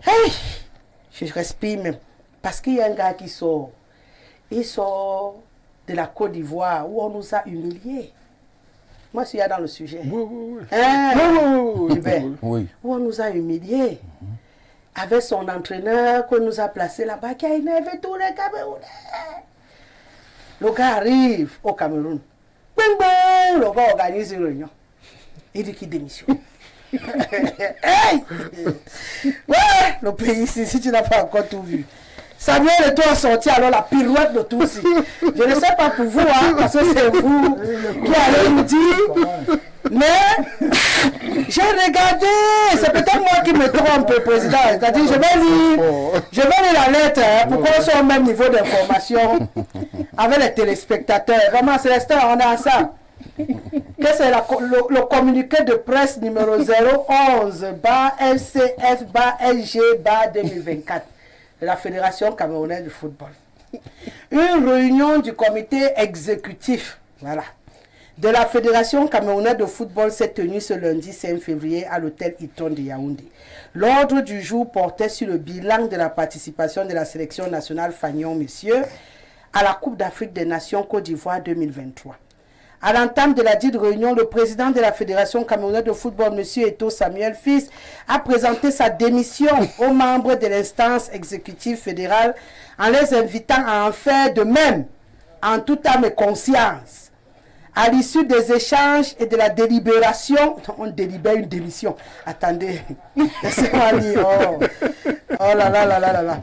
Hey, je respire même. Parce qu'il y a un gars qui sort. Il sort de la Côte d'Ivoire où on nous a humiliés. Moi, je suis là dans le sujet. Oui. Oui. Où on nous a humiliés. Avec son entraîneur qu'on nous a placé là-bas, qui a énervé tous les Camerounais. Le gars arrive au Cameroun. Le gars organise une réunion. Il dit qu'il démissionne. Hey! Ouais, le pays ici, si tu n'as pas encore tout vu. Samuel Eto'o a sorti alors la pirouette de tout ici. Je ne sais pas pour vous, hein, parce que c'est vous qui allez nous dire. Mais j'ai regardé, c'est peut-être moi qui me trompe, président. C'est-à-dire, je vais lire la lettre hein, pour qu'on soit au même niveau d'information avec les téléspectateurs. Vraiment, Célestin, on a ça. Que c'est le communiqué de presse numéro 011-LCF-SG-2024 de la Fédération camerounaise de football. Une réunion du comité exécutif, voilà, de la Fédération camerounaise de football s'est tenue ce lundi 5 février à l'hôtel Hilton de Yaoundé. L'ordre du jour portait sur le bilan de la participation de la sélection nationale Fagnon Messieurs à la Coupe d'Afrique des Nations Côte d'Ivoire 2023. À l'entame de la dite réunion, le président de la Fédération camerounaise de football, M. Eto'o Samuel Fils, a présenté sa démission aux membres de l'instance exécutive fédérale en les invitant à en faire de même, en toute âme et conscience. À l'issue des échanges et de la délibération, on délibère une démission. Attendez, laissez-moi lire. Oh là là là là là là.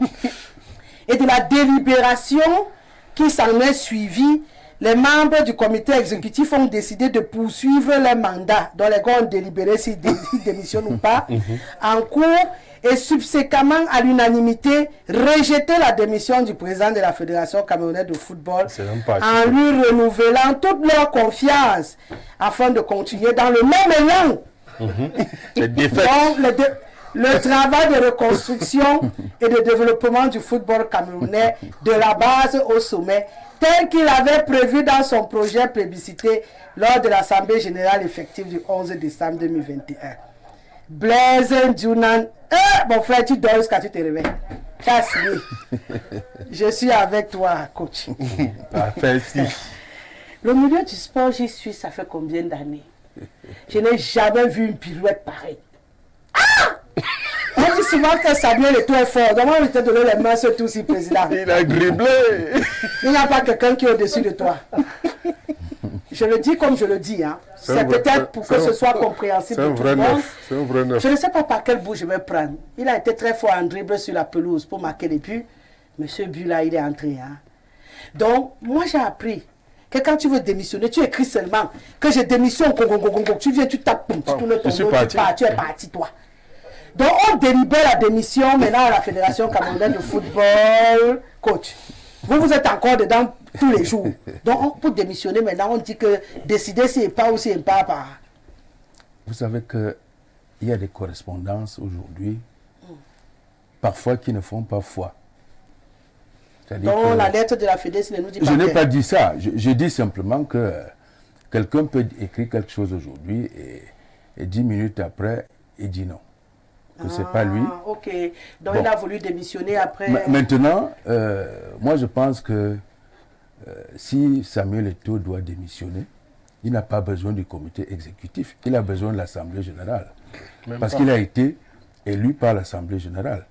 Et de la délibération qui s'en est suivie, les membres du comité exécutif ont décidé de poursuivre leur mandat, dont les gars ont délibéré s'ils démissionnent ou pas, en cours, et subséquemment à l'unanimité, rejeter la démission du président de la Fédération camerounaise de football en lui renouvelant toute leur confiance afin de continuer dans le même élan. Donc, le travail de reconstruction et de développement du football camerounais de la base au sommet, tel qu'il avait prévu dans son projet plébiscité lors de l'Assemblée générale effective du 11 décembre 2021. Blaise Ndiounan, mon frère, tu dors jusqu'à tu te réveilles. Je suis avec toi, coach. Merci. Le milieu du sport, j'y suis, ça fait combien d'années? Je n'ai jamais vu une pirouette pareille. On dit souvent que Samuel Eto'o est fort. Donc on lui a donné les mains sur tout, si président. Il a dribblé. Il n'y a pas quelqu'un qui est au-dessus de toi. Je le dis comme je le dis. Hein. C'est peut-être pour que ce soit compréhensible pour tout le monde. C'est un vrai neuf. Je ne sais pas par quel bout je vais prendre. Il a été très fort en dribble sur la pelouse pour marquer les buts. Mais ce but-là, il est entré. Hein. Donc, moi j'ai appris que quand tu veux démissionner, tu écris seulement que je démissionne. Tu viens, tu tapes, tu tournes ton dos, tu es parti, toi. Donc, on délibère la démission maintenant à la Fédération camerounaise de football. Coach, vous êtes encore dedans tous les jours. Donc, pour démissionner maintenant, on dit que décider si pas ou si pas. Vous savez qu'il y a des correspondances aujourd'hui, parfois qui ne font pas foi. Donc, la lettre de la Fédération ne nous dit pas. Je n'ai pas dit ça. Je dis simplement que quelqu'un peut écrire quelque chose aujourd'hui et 10 minutes après, il dit non. Que c'est pas lui. Ok. Donc il a voulu démissionner après. Maintenant, moi je pense que si Samuel Eto'o doit démissionner, il n'a pas besoin du comité exécutif. Il a besoin de l'Assemblée générale. Parce qu'il a été élu par l'Assemblée générale.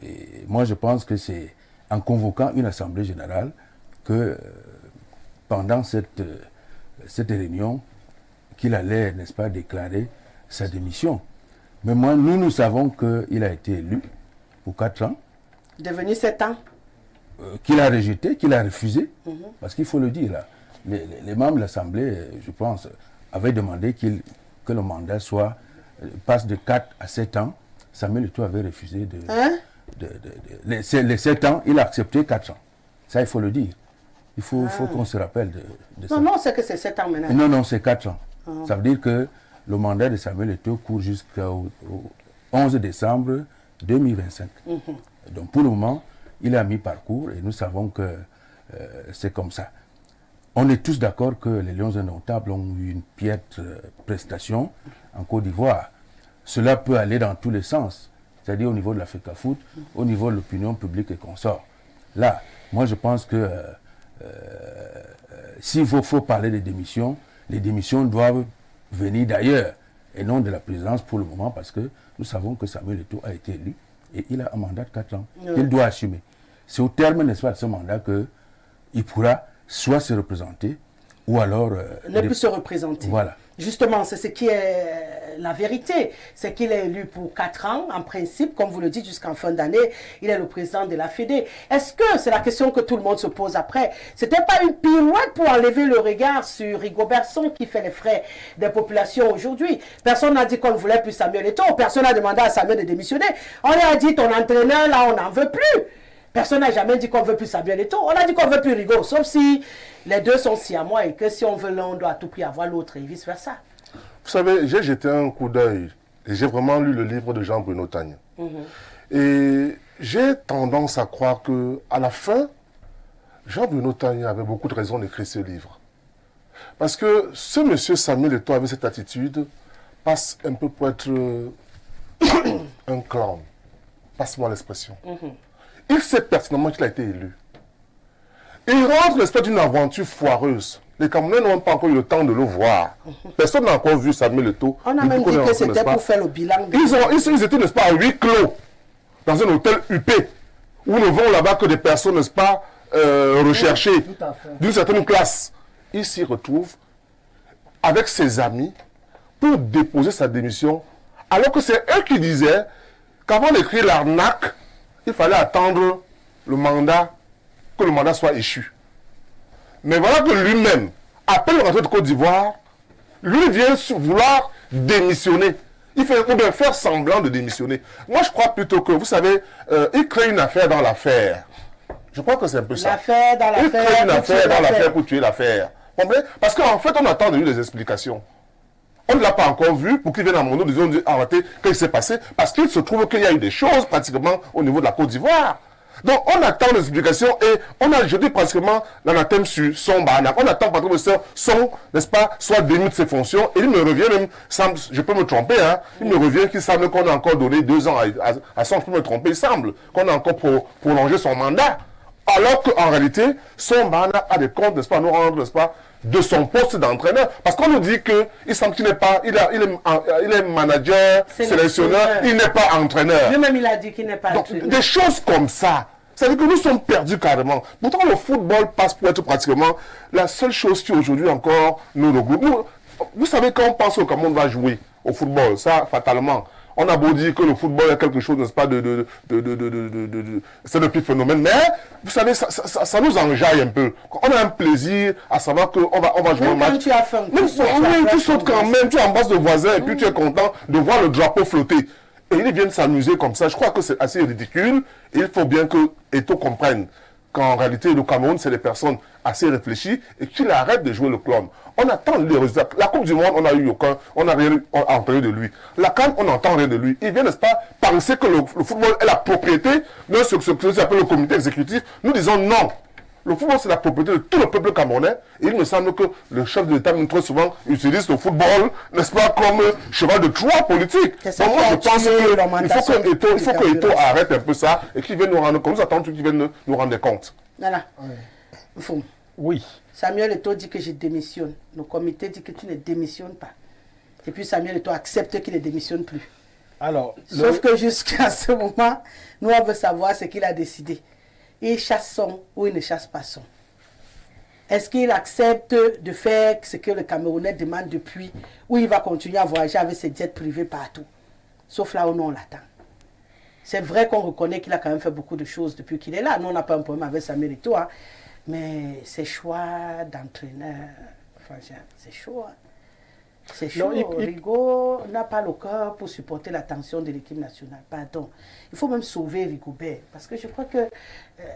Et moi je pense que c'est en convoquant une Assemblée générale que pendant cette réunion qu'il allait, n'est-ce pas, déclarer sa démission. Mais moi, nous savons qu'il a été élu pour 4 ans. Devenu 7 ans. Qu'il a rejeté, qu'il a refusé. Parce qu'il faut le dire, là, les membres de l'Assemblée, je pense, avaient demandé que le mandat passe de 4 à 7 ans. Samuel Eto'o avait refusé les 7 ans, il a accepté 4 ans. Ça, il faut le dire. Il faut qu'on se rappelle de ça. Non, c'est que c'est 7 ans maintenant. Non, c'est 4 ans. Ça veut dire que le mandat de Samuel Eto'o court jusqu'au 11 décembre 2025. Donc pour le moment, il a mis parcours et nous savons que c'est comme ça. On est tous d'accord que les Lions indomptables ont eu une piètre prestation en Côte d'Ivoire. Cela peut aller dans tous les sens. c'est-à-dire au niveau de l'Africa Foot, au niveau de l'opinion publique et consorts. Là, moi je pense que s'il faut parler des démissions, les démissions doivent venir d'ailleurs et non de la présidence pour le moment, parce que nous savons que Samuel Eto'o a été élu et il a un mandat de 4 ans qu'il doit assumer. C'est au terme, n'est-ce pas, de ce mandat qu'il pourra soit se représenter ou alors... ne plus se représenter. Voilà. Justement, c'est ce qui est la vérité. C'est qu'il est élu pour 4 ans, en principe, comme vous le dites, jusqu'en fin d'année. Il est le président de la Fédé. Est-ce que, c'est la question que tout le monde se pose après, c'était pas une pirouette pour enlever le regard sur Rigobert Song qui fait les frais des populations aujourd'hui? Personne n'a dit qu'on ne voulait plus Samuel Eto'o. Personne n'a demandé à Samuel de démissionner. On lui a dit, ton entraîneur, là, on n'en veut plus. Personne n'a jamais dit qu'on ne veut plus Samuel Eto'o. On a dit qu'on ne veut plus Rigo, sauf si les deux sont si à moi et que si on veut l'un, on doit à tout prix avoir l'autre et vice-versa. Vous savez, j'ai jeté un coup d'œil et j'ai vraiment lu le livre de Jean-Bruno Tagne. Et j'ai tendance à croire qu'à la fin, Jean-Bruno Tagne avait beaucoup de raisons d'écrire ce livre. Parce que ce monsieur Samuel Eto'o avec cette attitude passe un peu pour être un clown. Passe-moi l'expression. Il sait pertinemment qu'il a été élu. Il rentre l'espèce d'une aventure foireuse. Les Camerounais n'ont pas encore eu le temps de le voir. Personne n'a encore vu Samuel Eto'o. On a même dit que c'était pour faire le bilan. Ils étaient, n'est-ce pas, à huis clos, dans un hôtel UP, où ne vont là-bas que des personnes, n'est-ce pas, recherchées d'une certaine classe. Il s'y retrouve avec ses amis pour déposer sa démission, alors que c'est eux qui disaient qu'avant d'écrire l'arnaque, il fallait attendre le mandat, que le mandat soit échu. Mais voilà que lui-même, après le rentrée de Côte d'Ivoire, lui vient vouloir démissionner. Il fait ou bien faire semblant de démissionner. Moi, je crois plutôt que, vous savez, il crée une affaire dans l'affaire. Je crois que c'est un peu ça. L'affaire dans l'affaire. Il crée une affaire dans l'affaire pour tuer l'affaire. Parce qu'en fait, on attend de lui des explications. On ne l'a pas encore vu pour qu'il vienne à mon nom, disons, arrêter, qu'est-ce qui s'est passé. Parce qu'il se trouve qu'il y a eu des choses pratiquement au niveau de la Côte d'Ivoire. Donc, on attend des explications et on a jeté pratiquement l'anathème sur son barnac. On attend pratiquement que son, n'est-ce pas, soit démis de ses fonctions. Et il me revient même, je peux me tromper, hein, il me revient qu'il semble qu'on a encore donné 2 ans à son, je peux me tromper, il semble qu'on a encore prolongé son mandat. Alors qu'en réalité, son barnac a des comptes, n'est-ce pas, à nous rendre, n'est-ce pas, de son poste d'entraîneur. Parce qu'on nous dit qu'il semble qu'il n'est pas, il est manager, sélectionneur, il n'est pas entraîneur. Lui-même, il a dit qu'il n'est pas Donc, entraîneur. des choses comme ça. C'est-à-dire que nous sommes perdus carrément. Pourtant, le football passe pour être pratiquement la seule chose qui aujourd'hui encore nous regroupe. Vous savez, quand on pense au Cameroun va jouer au football, ça, fatalement, on a beau dire que le football est quelque chose, n'est-ce pas, c'est le pire phénomène, mais vous savez, ça nous enjaille un peu. On a un plaisir à savoir qu'on va jouer un match. Tu as faim, tu sautes quand même, tu embrasses le voisin et puis tu es content de voir le drapeau flotter. Et ils viennent s'amuser comme ça. Je crois que c'est assez ridicule. Et il faut bien que Eto'o comprenne qu'en réalité, le Cameroun, c'est des personnes assez réfléchies et qu'il arrête de jouer le clown. On attend les résultats. La Coupe du Monde, on n'a eu aucun, on n'a rien entendu de lui. La CAN, on n'entend rien de lui. Il vient, n'est-ce pas, penser que le football est la propriété de ce que s'appelle le comité exécutif. Nous disons non. Le football, c'est la propriété de tout le peuple camerounais. Et il me semble que le chef de l'État, très souvent, utilise le football, n'est-ce pas, comme cheval de Troie politique. Donc moi, je pense qu'il faut que Eto'o arrête un peu ça et qu'il vienne nous rendre compte. Nous attendons qu'il vienne nous rendre compte. Voilà. Oui. Samuel Eto'o dit que je démissionne. Le comité dit que tu ne démissionnes pas. Et puis Samuel Eto'o accepte qu'il ne démissionne plus. Alors, sauf que jusqu'à ce moment, nous, on veut savoir ce qu'il a décidé. Il chasse son ou il ne chasse pas son. Est-ce qu'il accepte de faire ce que le Camerounais demande depuis, ou il va continuer à voyager avec ses jets privés partout? Sauf là où nous, on l'attend. C'est vrai qu'on reconnaît qu'il a quand même fait beaucoup de choses depuis qu'il est là. Nous, on n'a pas un problème avec Samuel Eto'o, hein. Mais ses choix d'entraîneur, franchement, c'est chaud. Hein. C'est chaud. Rigo n'a pas le cœur pour supporter la tension de l'équipe nationale. Pardon. Il faut même sauver Rigobert. Parce que je crois que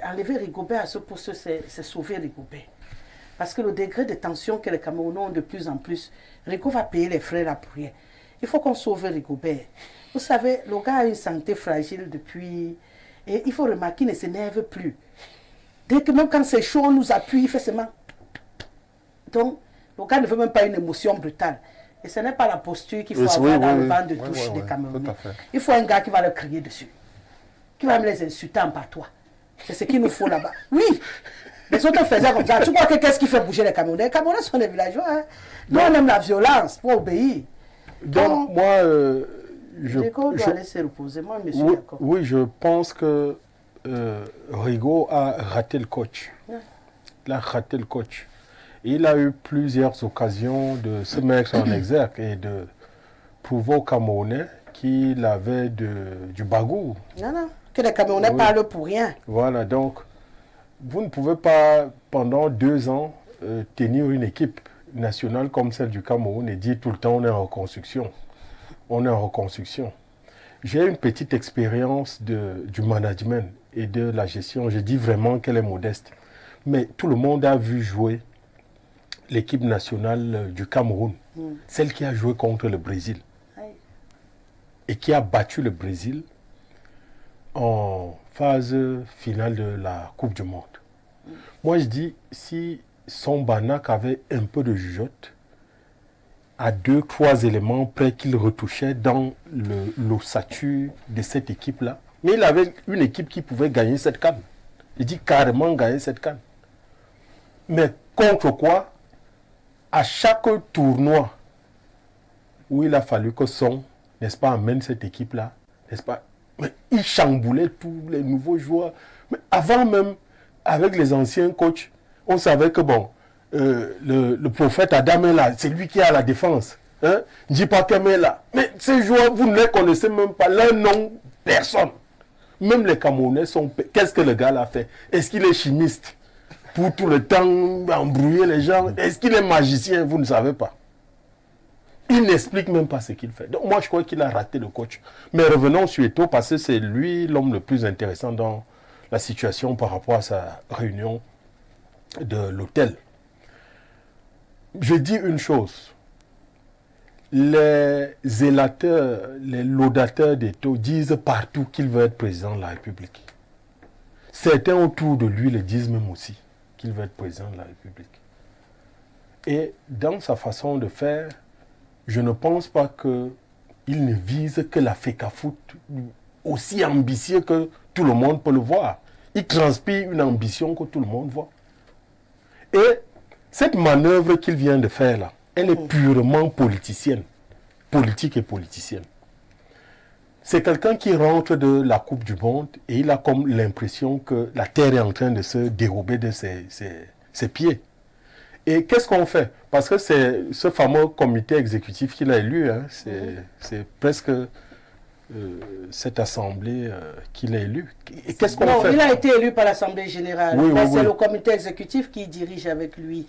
enlever Rigobert à ce poste, c'est sauver Rigobert. Parce que le degré de tension que les Camerounais ont de plus en plus, Rigo va payer les frais là pour rien. Il faut qu'on sauve Rigobert. Vous savez, le gars a une santé fragile depuis... Et il faut remarquer qu'il ne s'énerve plus. Dès que même quand c'est chaud, on nous appuie, il fait seulement... Donc, le gars ne veut même pas une émotion brutale. Et ce n'est pas la posture qu'il faut avoir dans le banc de touche des Camerounais. Il faut un gars qui va leur crier dessus, qui va me les insulter en patois. C'est ce qu'il nous faut là-bas. Oui, les autres faisaient comme ça. Tu crois que qu'est-ce qui fait bouger les Camerounais? Les Camerounais sont des villageois. Hein. Nous, on aime la violence pour obéir. Donc, moi, je dois laisser reposer. Moi, je suis d'accord. Oui, je pense que Rigaud a raté le coach. Ouais. Il a raté le coach. Il a eu plusieurs occasions de se mettre en exergue et de prouver aux Camerounais qu'il avait du bagou. Non, que les Camerounais parlent pour rien. Voilà, donc, vous ne pouvez pas, pendant 2 ans, tenir une équipe nationale comme celle du Cameroun et dire tout le temps on est en reconstruction. On est en reconstruction. J'ai une petite expérience du management et de la gestion. Je dis vraiment qu'elle est modeste. Mais tout le monde a vu jouer l'équipe nationale du Cameroun, celle qui a joué contre le Brésil et qui a battu le Brésil en phase finale de la Coupe du Monde. Moi, je dis, si son Banak avait un peu de jugeote, à 2-3 éléments près qu'il retouchait dans l'ossature de cette équipe-là, mais il avait une équipe qui pouvait gagner cette CAN. Il dit carrément gagner cette CAN. Mais contre quoi? À chaque tournoi où il a fallu que n'est-ce pas, amène cette équipe-là, n'est-ce pas, mais il chamboulait tous les nouveaux joueurs. Mais avant même, avec les anciens coachs, on savait que bon, le prophète Adam est là, c'est lui qui a la défense. Hein? Djipakem est là. Mais ces joueurs, vous ne les connaissez même pas, leur nom, personne. Même les Camerounais sont... Qu'est-ce que le gars l'a fait? Est-ce qu'il est chimiste? Pour tout le temps embrouiller les gens. Est-ce qu'il est magicien? Vous ne savez pas. Il n'explique même pas ce qu'il fait. Donc moi, je crois qu'il a raté le coach. Mais revenons sur Eto'o, parce que c'est lui l'homme le plus intéressant dans la situation par rapport à sa réunion de l'hôtel. Je dis une chose. Les zélateurs, les laudateurs d'Eto'o disent partout qu'il veut être président de la République. Certains autour de lui le disent même aussi, qu'il veut être président de la République. Et dans sa façon de faire, je ne pense pas qu'il ne vise que la FECAFOOT aussi ambitieux que tout le monde peut le voir. Il transpire une ambition que tout le monde voit. Et cette manœuvre qu'il vient de faire là, elle est purement politicienne, politique et politicienne. C'est quelqu'un qui rentre de la Coupe du Monde et il a comme l'impression que la terre est en train de se dérober de ses pieds. Et qu'est-ce qu'on fait? Parce que c'est ce fameux comité exécutif qu'il a élu, hein, c'est presque cette assemblée qu'il a élu. Et qu'est-ce qu'on fait? Il a été élu par l'Assemblée générale, mais c'est le comité exécutif qui dirige avec lui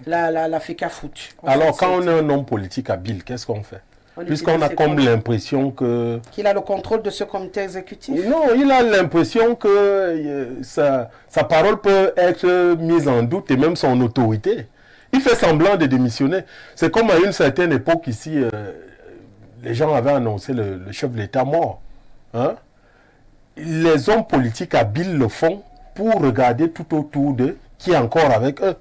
la FECAFOOT. Alors quand on est un homme politique habile, qu'est-ce qu'on fait? Puisqu'on a comme l'impression que... Qu'il a le contrôle de ce comité exécutif? Non, il a l'impression que sa parole peut être mise en doute et même son autorité. Il fait semblant de démissionner. C'est comme à une certaine époque ici, les gens avaient annoncé le chef de l'État mort. Hein? Les hommes politiques habiles le font pour regarder tout autour d'eux qui est encore avec eux.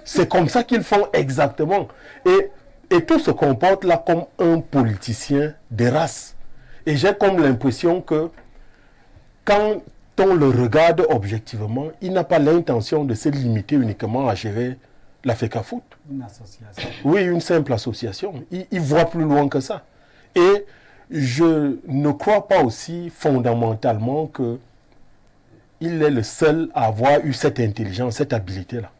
C'est comme ça qu'ils font exactement. Et tout se comporte là comme un politicien de race. Et j'ai comme l'impression que quand on le regarde objectivement, il n'a pas l'intention de se limiter uniquement à gérer la FECAFOOT. Une association. Oui, une simple association. Il voit plus loin que ça. Et je ne crois pas aussi fondamentalement qu'il est le seul à avoir eu cette intelligence, cette habilité-là.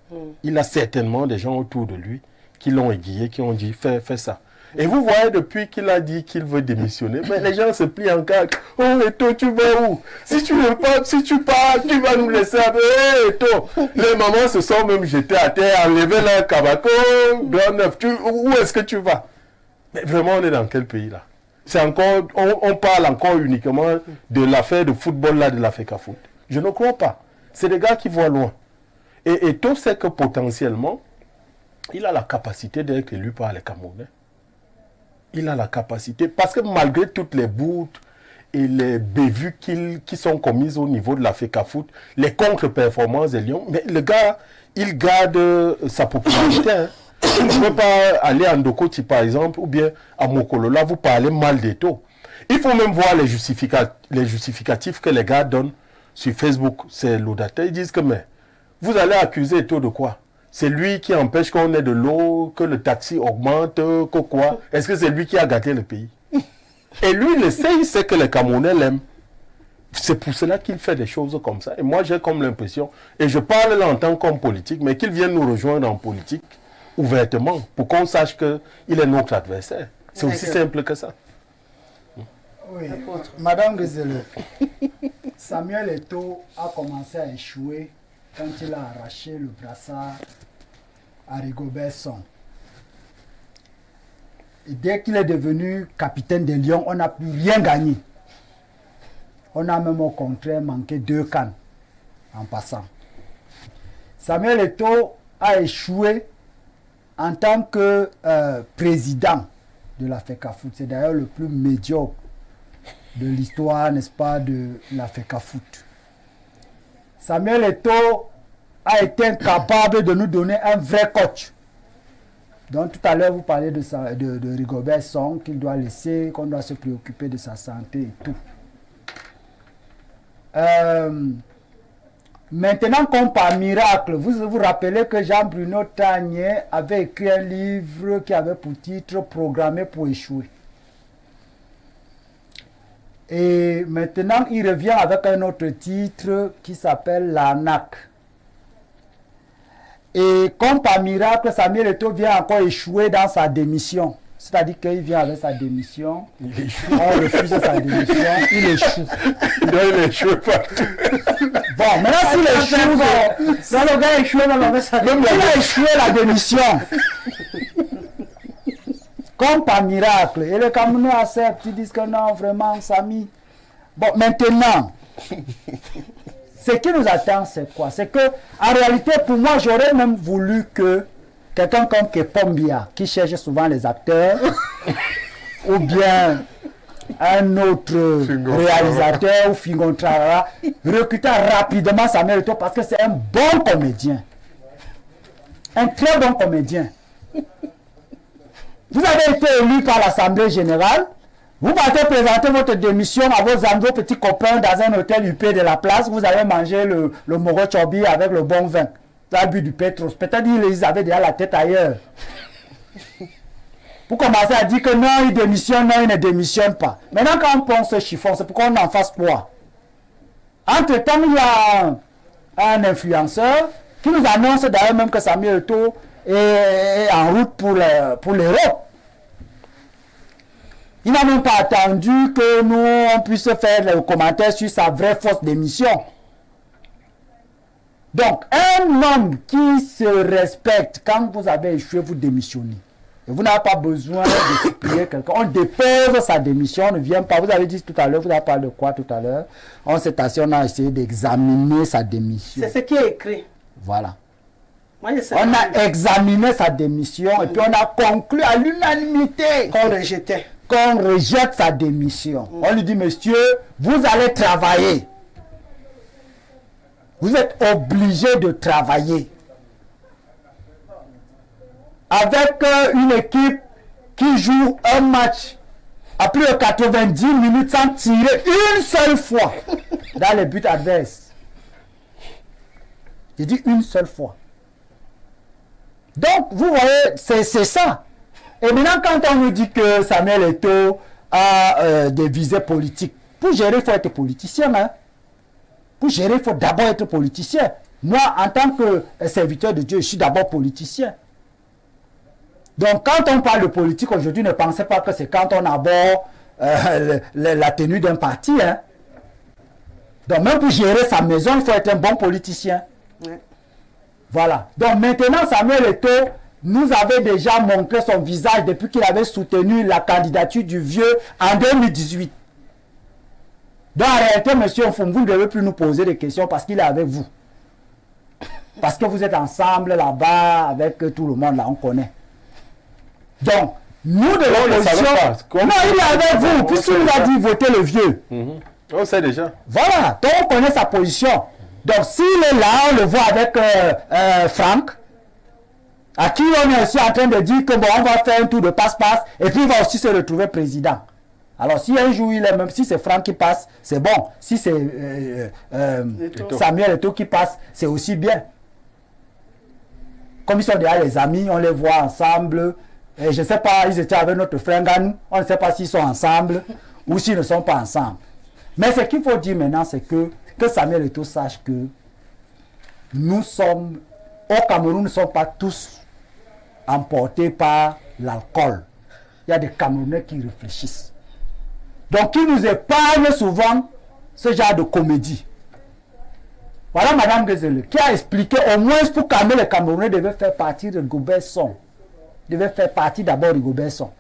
Il a certainement des gens autour de lui qui l'ont aiguillé, qui ont dit fais ça. Et vous voyez, depuis qu'il a dit qu'il veut démissionner, mais les gens se plient en quatre. Oh, Eto'o, tu vas où? Si tu veux pas, si tu pars, tu vas nous laisser un peu. Hey, Eto'o. Les mamans se sont même jetées à terre, enlevé leur cabaco, grand neuf. Où est-ce que tu vas? Mais vraiment, on est dans quel pays là? C'est encore, on parle encore uniquement de l'affaire de football là, de la FECAFOOT. Je ne crois pas. C'est des gars qui voient loin. Et Eto'o sait que potentiellement, il a la capacité d'être élu par les Camerounais. Il a la capacité, parce que malgré toutes les boutes et les bévues qui sont commises au niveau de la FECAFOOT, les contre-performances des Lions, mais le gars, il garde sa popularité. Hein. Vous ne pouvez pas aller à Ndokoti, par exemple, ou bien à Mokolola, vous parlez mal d'Eto. Il faut même voir les justificatifs que les gars donnent sur Facebook. C'est l'audateur. Ils disent que, mais, vous allez accuser Eto de quoi? C'est lui qui empêche qu'on ait de l'eau, que le taxi augmente, que quoi? Est-ce que c'est lui qui a gâté le pays? Et lui, il sait, il sait que les Camerounais l'aiment. C'est pour cela qu'il fait des choses comme ça. Et moi, j'ai comme l'impression, et je parle là en tant qu'homme politique, mais qu'il vienne nous rejoindre en politique ouvertement pour qu'on sache qu'il est notre adversaire. C'est aussi simple que ça. Oui, Madame Grisele, Samuel Eto'o a commencé à échouer quand il a arraché le brassard à Rigobert Song. Et dès qu'il est devenu capitaine des Lions, on n'a plus rien gagné. On a même au contraire manqué 2 CAN en passant. Samuel Eto'o a échoué en tant que président de la FECAFOOT. C'est d'ailleurs le plus médiocre de l'histoire, n'est-ce pas, de la FECAFOOT. Samuel Eto'o a été incapable de nous donner un vrai coach. Donc tout à l'heure, vous parlez de Rigobert Song, qu'il doit laisser, qu'on doit se préoccuper de sa santé et tout. Maintenant, comme par miracle, vous vous rappelez que Jean-Bruno Tagné avait écrit un livre qui avait pour titre « Programmé pour échouer ». Et maintenant, il revient avec un autre titre qui s'appelle « L'arnaque ». Et comme par miracle, Samuel Eto'o vient encore échouer dans sa démission. C'est-à-dire qu'il vient avec sa démission, on refuse sa démission, il échoue. Il échoue pas. Bon, maintenant s'il échoue, le gars échoue même avec sa démission. Il a échoué la démission. Comme par miracle. Et les Camerounais acceptent, ils disent que non, vraiment, Samy. Bon, maintenant, ce qui nous attend, c'est quoi? C'est que, en réalité, pour moi, j'aurais même voulu que quelqu'un comme Kepombia, qui cherche souvent les acteurs, ou bien un autre réalisateur, ou Fingontrara, recruter rapidement Samuel Eto'o parce que c'est un bon comédien. Un très bon comédien. Vous avez été élu par l'Assemblée générale, vous partez présenter votre démission à vos petits copains dans un hôtel UP de la place, vous allez manger le Moro Chobi avec le bon vin. Vous avez bu du Petros. Peut-être qu'ils avaient déjà la tête ailleurs. Vous commencez à dire que non, il démissionne, non, il ne démissionne pas. Maintenant, quand on pense ce chiffon, c'est pourquoi on en fasse quoi? Entre-temps, il y a un influenceur qui nous annonce d'ailleurs même que Samuel Eto'o est en route pour l'Europe. Il n'a même pas attendu que nous on puisse faire le commentaire sur sa vraie fausse démission. Donc, un homme qui se respecte, quand vous avez échoué, vous démissionnez. Et vous n'avez pas besoin de supplier quelqu'un. On dépose sa démission, on ne vient pas. Vous avez dit tout à l'heure, vous avez parlé de quoi tout à l'heure? On s'est assis, on a essayé d'examiner sa démission. C'est ce qui est écrit. Voilà. Moi, on a examiné sa démission et puis on a conclu à l'unanimité qu'on rejette sa démission. On lui dit, monsieur, vous allez travailler. Vous êtes obligé de travailler. Avec une équipe qui joue un match à plus de 90 minutes sans tirer une seule fois dans les buts adverses. J'ai dit une seule fois. Donc, vous voyez, c'est ça. Et maintenant, quand on nous dit que Samuel Eto'o a des visées politiques, pour gérer, il faut être politicien. Hein? Pour gérer, il faut d'abord être politicien. Moi, en tant que serviteur de Dieu, je suis d'abord politicien. Donc, quand on parle de politique aujourd'hui, ne pensez pas que c'est quand on aborde la tenue d'un parti. Hein? Donc, même pour gérer sa maison, il faut être un bon politicien. Ouais. Voilà. Donc, maintenant, Samuel Eto'o nous avait déjà montré son visage depuis qu'il avait soutenu la candidature du vieux en 2018. Donc, en réalité, monsieur Ofoum, vous ne devez plus nous poser des questions parce qu'il est avec vous. Parce que vous êtes ensemble là-bas avec tout le monde, là, on connaît. Donc, nous de l'opposition... Non, il est avec vous, puisqu'il nous a dit voter le vieux. On sait déjà. Voilà, donc on connaît sa position. Donc, s'il est là, on le voit avec Franck. À qui on est aussi en train de dire que bon, on va faire un tour de passe-passe et puis il va aussi se retrouver président. Alors si un jour il est, même si c'est Franck qui passe, c'est bon. Si c'est Samuel Eto'o qui passe, c'est aussi bien. Comme ils sont déjà les amis, on les voit ensemble. Et je ne sais pas, ils étaient avec notre frère Nganou, on ne sait pas s'ils sont ensemble ou s'ils ne sont pas ensemble. Mais ce qu'il faut dire maintenant, c'est que Samuel Eto'o sache que nous sommes, au Cameroun, nous ne sommes pas tous emportés par l'alcool. Il y a des Camerounais qui réfléchissent. Donc, ils nous épargnent souvent ce genre de comédie. Voilà Mme Gezele qui a expliqué au moins pour calmer les Camerounais devaient faire partie de Rigobert Song. Devait faire partie d'abord de Rigobert Song.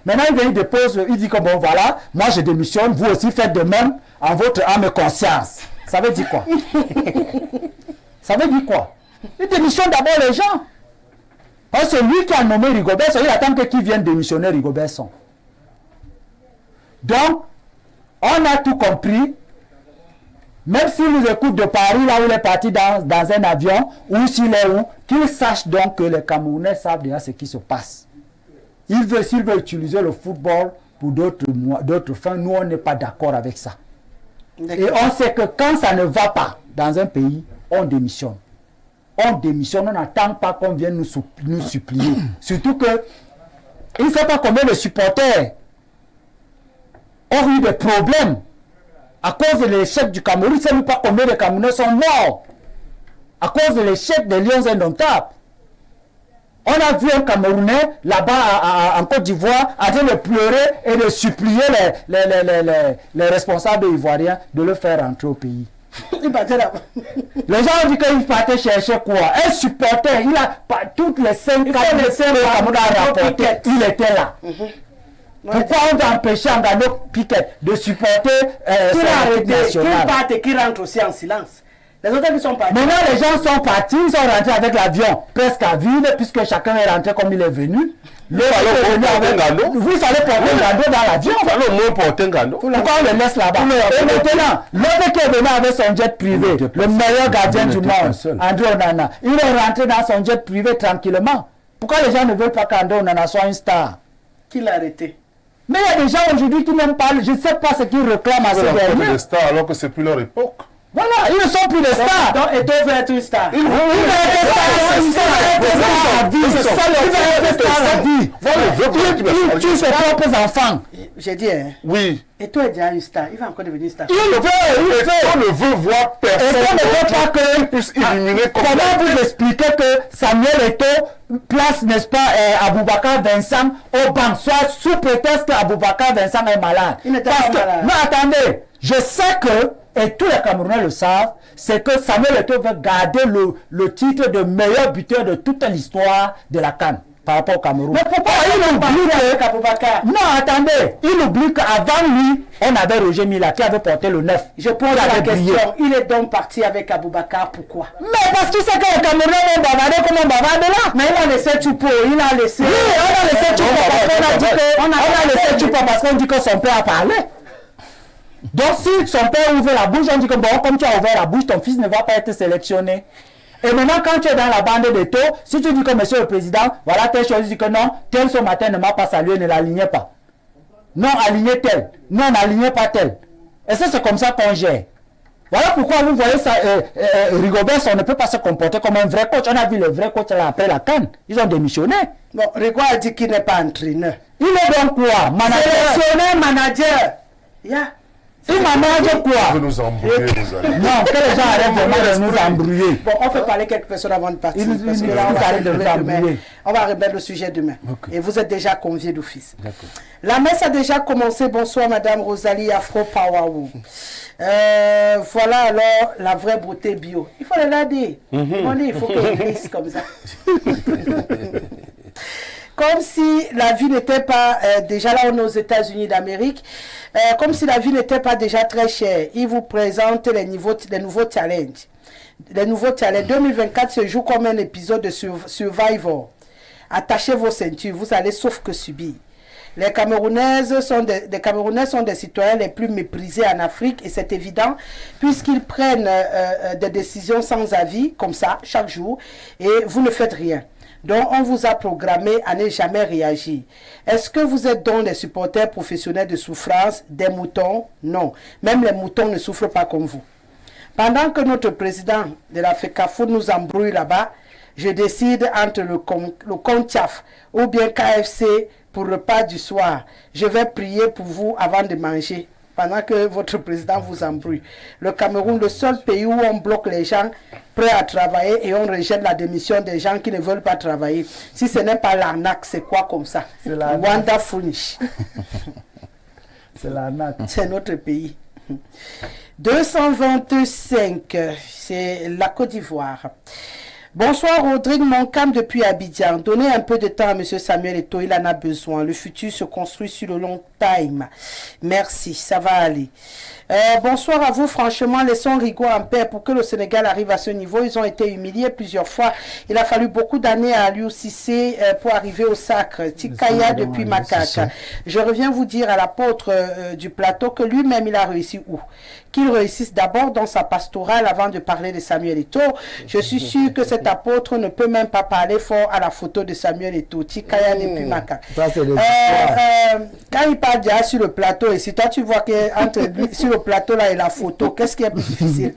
Maintenant, il vient, il dépose, il dit que bon voilà, moi je démissionne, vous aussi faites de même en votre âme et conscience. Ça veut dire quoi? Ça veut dire quoi? Il démissionne d'abord les gens. Parce que c'est lui qui a nommé Rigobert Song, il attend que qui vienne démissionner Rigobert Song. Donc, on a tout compris. Même s'il nous écoute de Paris, là où il est parti dans un avion, ou s'il est où, qu'il sache donc que les Camerounais savent déjà ce qui se passe. S'il veut utiliser le football pour d'autres fins, nous on n'est pas d'accord avec ça. Et on sait que quand ça ne va pas dans un pays, on démissionne. On démissionne, on n'attend pas qu'on vienne nous supplier. Surtout que, il ne sait pas combien de supporters ont eu des problèmes à cause de l'échec du Cameroun. Il ne sait même pas combien de Camerounais sont morts à cause de l'échec des Lions indomptables. On a vu un Camerounais là-bas en Côte d'Ivoire en train de pleurer et de supplier les responsables ivoiriens de le faire rentrer au pays. Les gens ont dit qu'il partait chercher quoi? Un supporter, il a toutes les 5 ans le Cameroun a rapporté, il était là. Pourquoi on va empêcher Ngano Piquet de supporter son équipe nationale? Qui part et qui rentre aussi en silence. Les autres qui sont partis. Maintenant, les gens sont partis, ils sont rentrés avec l'avion presque à vide, puisque chacun est rentré comme il est venu. Il fallait porter un gando. Vous allez porter un gando dans l'avion. Il fallait au moins porter un gando. Pourquoi on le laisse là-bas? Et maintenant, l'autre qui est venu avec son jet privé, le meilleur gardien du monde, André Onana, il est rentré dans son jet privé tranquillement. Pourquoi les gens ne veulent pas qu'André Onana soit une star? Qui l'a arrêté? Mais il y a des gens aujourd'hui qui n'aiment pas, je ne sais pas ce qu'ils réclament à ce dernier. Des stars alors que c'est plus leur époque. Voilà, ils ne sont plus des stars. Donc, Eto'o veut être une star. Il veut être star à vie. C'est ça le star à vie. Il tue ses propres enfants. J'ai dit, hein. Oui. Eto'o est déjà une star. Il va encore devenir une star. On ne veut voir personne. Et on ne veut pas que puisse éliminer comment vous expliquez que Samuel Eto'o place, n'est-ce pas, Aboubakar Vincent au banc, soit sous prétexte qu'Aboubakar Vincent est malade. Il n'était pas malade. Non, attendez, je sais que, et tous les Camerounais le savent, c'est que Samuel Eto'o veut garder le titre de meilleur buteur de toute l'histoire de la CAN par rapport au Cameroun. Mais pourquoi il oublie que... Non, attendez, il oublie qu'avant lui, on avait Roger Mila qui avait porté le 9. Je pose la question, il est donc parti avec Aboubakar, pourquoi? Mais parce qu'il sait que les Camerounais vont bavarder comme on bavarde là. Mais il a laissé Choupo, il a laissé... Oui, on a laissé Choupo parce qu'on dit que son père a parlé. Donc si son père ouvre la bouche, on dit que bon, comme tu as ouvert la bouche, ton fils ne va pas être sélectionné. Et maintenant, quand tu es dans la bande d'Eto'o, si tu dis que monsieur le président, voilà telle chose, il dit que non, tel ce matin ne m'a pas salué, ne l'alignez pas. Non, alignez tel. Non, n'alignez pas tel. Et ça, c'est comme ça qu'on gère. Voilà pourquoi vous voyez ça, Rigobert, on ne peut pas se comporter comme un vrai coach. On a vu le vrai coach là, après la CAN. Ils ont démissionné. Bon, Rigobert a dit qu'il n'est pas entraîneur. Il est donc quoi? Manager. Sélectionneur, manager. Yeah. Il manage quoi? Vous nous embrouiller, vous allez. Non, que les gens arrêtent vraiment de nous embrouiller. Bon, on fait parler quelques personnes avant de partir. Parce que là, on va remettre le sujet demain. Okay. Et vous êtes déjà conviés d'office. La messe a déjà commencé. Bonsoir, Madame Rosalie Afro Powerwoo. Voilà alors la vraie beauté bio. Il faut le lader. Il faut qu'elle glisse comme ça. Comme si la vie n'était pas, déjà là on est aux États-Unis d'Amérique, comme si la vie n'était pas déjà très chère. Il vous présente les nouveaux challenges. Les nouveaux challenges. 2024 se joue comme un épisode de Survivor. Attachez vos ceintures, vous allez sauf que subir. Les Camerounaises sont des Camerounais sont des citoyens les plus méprisés en Afrique et c'est évident puisqu'ils prennent des décisions sans avis, comme ça, chaque jour, et vous ne faites rien. dont on vous a programmé à ne jamais réagir. Est-ce que vous êtes donc des supporters professionnels de souffrance, des moutons? Non. Même les moutons ne souffrent pas comme vous. Pendant que notre président de la FECAFO nous embrouille là-bas, je décide entre le CONCAF ou bien KFC pour le repas du soir. Je vais prier pour vous avant de manger, pendant que votre président vous embrouille. Le Cameroun, le seul pays où on bloque les gens prêts à travailler et on rejette la démission des gens qui ne veulent pas travailler. Si ce n'est pas l'arnaque, c'est quoi comme ça? Wanda Funish. C'est l'arnaque. C'est notre pays. 225, c'est la Côte d'Ivoire. Bonsoir Rodrigue Moncam depuis Abidjan. Donnez un peu de temps à M. Samuel Eto'o, il en a besoin. Le futur se construit sur le long time. Merci, ça va aller. Bonsoir à vous, franchement, laissons Rigo en paix pour que le Sénégal arrive à ce niveau. Ils ont été humiliés plusieurs fois. Il a fallu beaucoup d'années à Aliou Cissé pour arriver au sacre. Tikaya depuis Macaca. Je reviens vous dire à l'apôtre du plateau que lui-même, il a réussi où? Qu'il réussisse d'abord dans sa pastorale avant de parler de Samuel Eto'o. Je suis sûr que cet apôtre ne peut même pas parler fort à la photo de Samuel Eto'o. Tikaya depuis Macaca. Quand il parle déjà sur le plateau, et si toi tu vois qu'entre lui, sur le plateau là et la photo, qu'est-ce qui est plus difficile?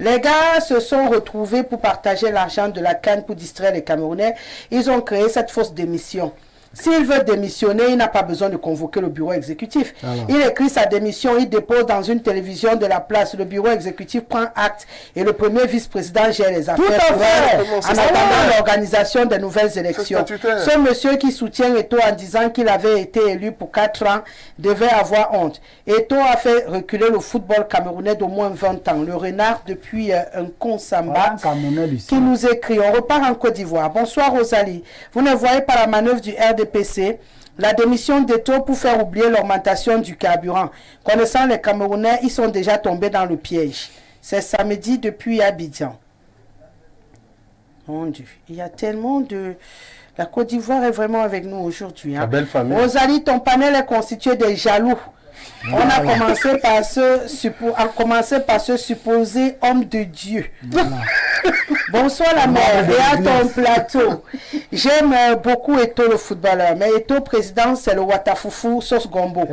Les gars se sont retrouvés pour partager l'argent de la CAN pour distraire les Camerounais. Ils ont créé cette fausse démission. S'il veut démissionner, il n'a pas besoin de convoquer le bureau exécutif. Alors. Il écrit sa démission, il dépose dans une télévision de la place. Le bureau exécutif prend acte et le premier vice-président gère les affaires en attendant l'organisation des nouvelles élections. Ce monsieur qui soutient Eto'o en disant qu'il avait été élu pour 4 ans devait avoir honte. Eto'o a fait reculer le football camerounais d'au moins 20 ans. Le renard depuis un Konsamba qui nous écrit. On repart en Côte d'Ivoire. Bonsoir Rosalie. Vous ne voyez pas la manœuvre du RDPC, la démission d'Eto'o pour faire oublier l'augmentation du carburant. Connaissant les Camerounais, ils sont déjà tombés dans le piège. C'est samedi depuis Abidjan. Mon Dieu, il y a tellement de... La Côte d'Ivoire est vraiment avec nous aujourd'hui. Hein. Belle famille. Rosalie, ton panel est constitué des jaloux. On a commencé par se supposer homme de Dieu. Voilà. Bonsoir la mère et à ton plateau. J'aime beaucoup Eto'o le footballeur, mais Eto'o président c'est le Watafoufou sauce gombo.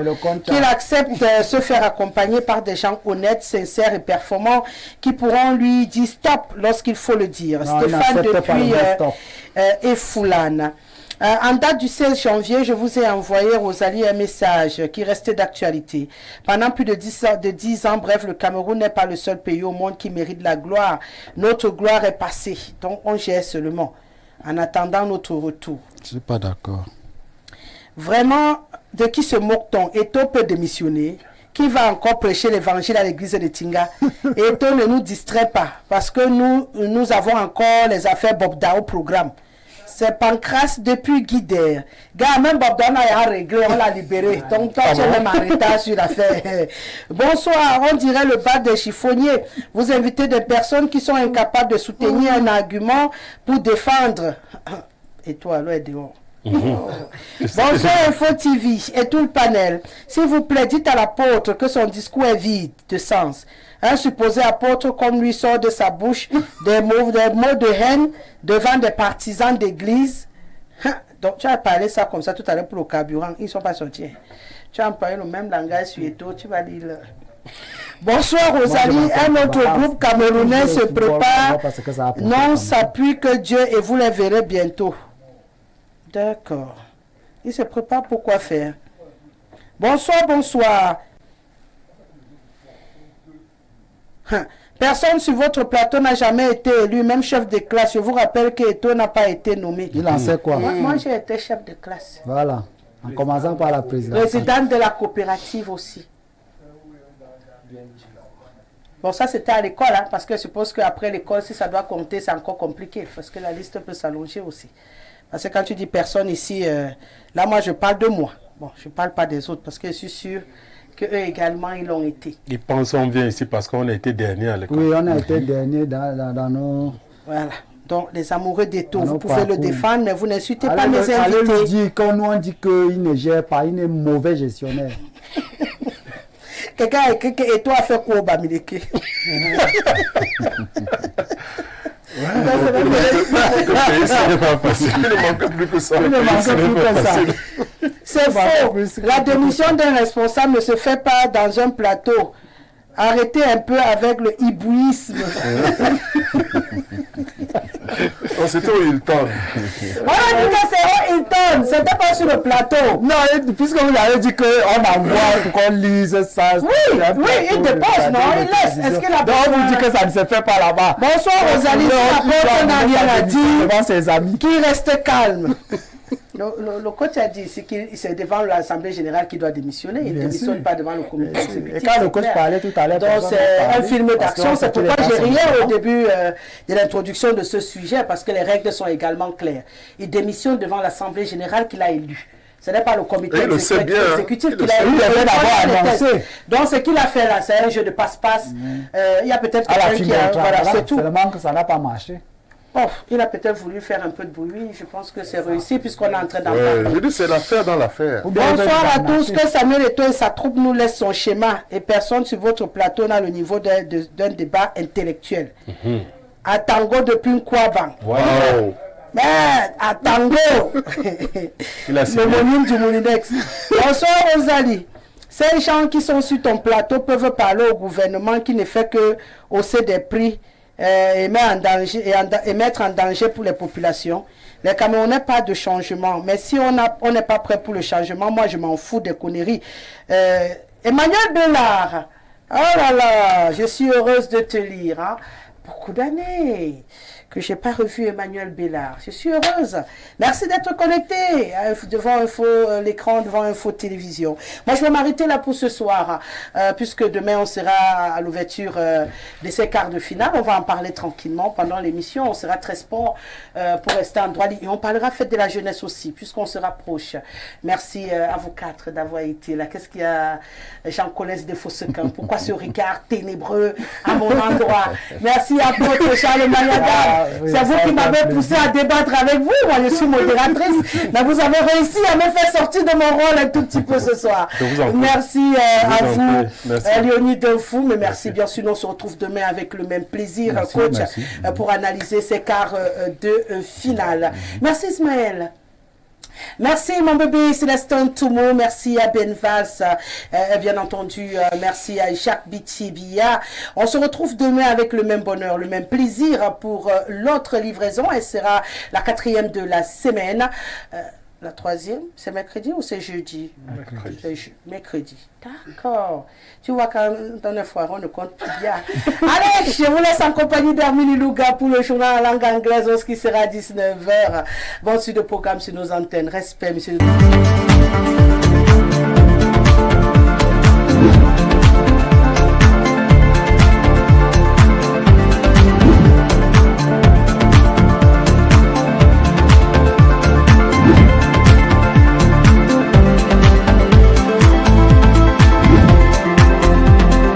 Qu'il accepte de se faire accompagner par des gens honnêtes, sincères et performants qui pourront lui dire stop lorsqu'il faut le dire. Non, Stéphane depuis Efoulane. En date du 16 janvier, je vous ai envoyé, Rosalie, un message qui restait d'actualité. Pendant plus de 10 ans, bref, le Cameroun n'est pas le seul pays au monde qui mérite la gloire. Notre gloire est passée, donc on gère seulement, en attendant notre retour. Je ne suis pas d'accord. Vraiment, de qui se moque-t-on? Eto'o peut démissionner. Qui va encore prêcher l'évangile à l'église de Tinga? Eto'o ne nous distrait pas, parce que nous avons encore les affaires Bobda au programme. C'est Pancras depuis Guider. Gars, même Bob Dana a réglé, on l'a libéré. Donc, toi, tu es même en retard sur l'affaire. Bonsoir, on dirait le bas des chiffonniers. Vous invitez des personnes qui sont incapables de soutenir un argument pour défendre. Et toi, alors, est dehors. Bonsoir Info TV et tout le panel. S'il vous plaît, dites à l'apôtre que son discours est vide de sens. Un supposé apôtre comme lui sort de sa bouche des mots de haine devant des partisans d'église. Donc tu as parlé ça comme ça tout à l'heure pour le carburant. Ils ne sont pas sortis. Tu as employé le même langage sur Eto'o, tu vas lire. Bonsoir Rosalie, un autre groupe camerounais se prépare. Non, s'appuie que Dieu et vous les verrez bientôt. D'accord. Il se prépare pour quoi faire? Bonsoir, bonsoir. Personne sur votre plateau n'a jamais été élu, même chef de classe. Je vous rappelle que Eto'o n'a pas été nommé. Il en sait quoi? Moi j'ai été chef de classe. Voilà. En commençant par la présidente. Présidente de la coopérative aussi. Bon, ça c'était à l'école, hein, parce que je suppose qu'après l'école, si ça doit compter, c'est encore compliqué, parce que la liste peut s'allonger aussi. Parce que quand tu dis personne ici, là moi je parle de moi. Bon, je ne parle pas des autres, parce que je suis sûr qu'eux également, ils l'ont été. Ils pensent qu'on vient ici parce qu'on a été dernier à l'école. Oui, on a été dernier dans nos... Voilà. Donc, les amoureux d'Eto'o, vous pouvez le défendre, mais vous n'insultez pas mes invités. Allez lui dire, quand nous on dit qu'il ne gère pas, il est mauvais gestionnaire. Quelqu'un a écrit que Eto'o a fait quoi au Bamileke? Ce n'est pas facile. Il ne manque plus que ça. Il ne manque plus que ça. C'est faux. La démission d'un responsable ne se fait pas dans un plateau. Arrêtez un peu avec le hibouisme. Oh, c'était au Hilton. Voilà, dit que c'est au Hilton. C'était pas sur le plateau. Non, puisque vous avez dit qu'on envoie pour qu'on lise ça. Oui, il dépose, non, il laisse. Est-ce qu'il a Donc on vous dit que ça ne se fait pas là-bas. Bonsoir Rosalie, la n'a rien à dire. Devant ses amis. Qui reste calme. Le coach a dit c'est devant l'Assemblée générale qui doit démissionner. Il ne démissionne pas devant le comité exécutif. Et quand le coach parlait tout à l'heure, donc c'est un film d'action. C'est pourquoi j'ai rien au début de l'introduction de ce sujet, parce que les règles sont également claires. Il démissionne devant l'Assemblée générale qu'il a élue. Ce n'est pas le comité exécutif qui l'a élu. Donc ce qu'il a fait là, c'est un jeu de passe-passe. Il y a peut-être quelqu'un qui a... Voilà, c'est tout. Seulement que ça n'a pas marché. Oh, il a peut-être voulu faire un peu de bruit. Je pense que c'est réussi puisqu'on est en train d'en parler. Je dis c'est l'affaire dans l'affaire. Bonsoir à tous. Que Samuel Eto'o et sa troupe nous laissent son schéma. Et personne sur votre plateau n'a le niveau d'un débat intellectuel. À Tango depuis Nkwabang. Wow. Mais à Tango. Le monium du Moulinex. Bonsoir Rosalie. Ces gens qui sont sur ton plateau peuvent parler au gouvernement qui ne fait que hausser des prix et mettre en danger pour les populations. Les Camerounais, pas de changement. Mais si on n'est pas prêt pour le changement, moi je m'en fous des conneries. Emmanuel Bellard, oh là là, je suis heureuse de te lire. Hein. Beaucoup d'années que je n'ai pas revu Emmanuel Bellard. Je suis heureuse. Merci d'être connecté devant l'écran, devant Info Télévision. Moi, je vais m'arrêter là pour ce soir, puisque demain, on sera à l'ouverture de ces quarts de finale. On va en parler tranquillement pendant l'émission. On sera très sport pour rester en droit. Et on parlera fête de la jeunesse aussi, puisqu'on se rapproche. Merci à vous quatre d'avoir été là. Qu'est-ce qu'il y a, Jean-Colès de Fossequin? Pourquoi ce regard ténébreux à mon endroit? Merci à votre Charles Mayada. Oui, c'est vous qui m'avez poussé à débattre avec vous. Moi, je suis modératrice. Mais vous avez réussi à me faire sortir de mon rôle un tout petit peu ce soir. Merci à vous, Léonie Delfou. Mais merci bien sûr. On se retrouve demain avec le même plaisir, coach, pour analyser ces quarts de finale. Merci Ismaël. Merci mon bébé Célestin Toumo, merci à Ben Valls, bien entendu, merci à Jacques Bitibia. On se retrouve demain avec le même bonheur, le même plaisir pour l'autre livraison. Elle sera la 4e de la semaine. La 3e, c'est mercredi ou c'est jeudi? Mercredi. D'accord. Tu vois, quand dans un foire, on ne compte plus bien. Allez, je vous laisse en compagnie d'Hermine Louga pour le journal en langue anglaise, ce qui sera à 19h. Bon, sur le programme sur nos antennes. Respect, monsieur.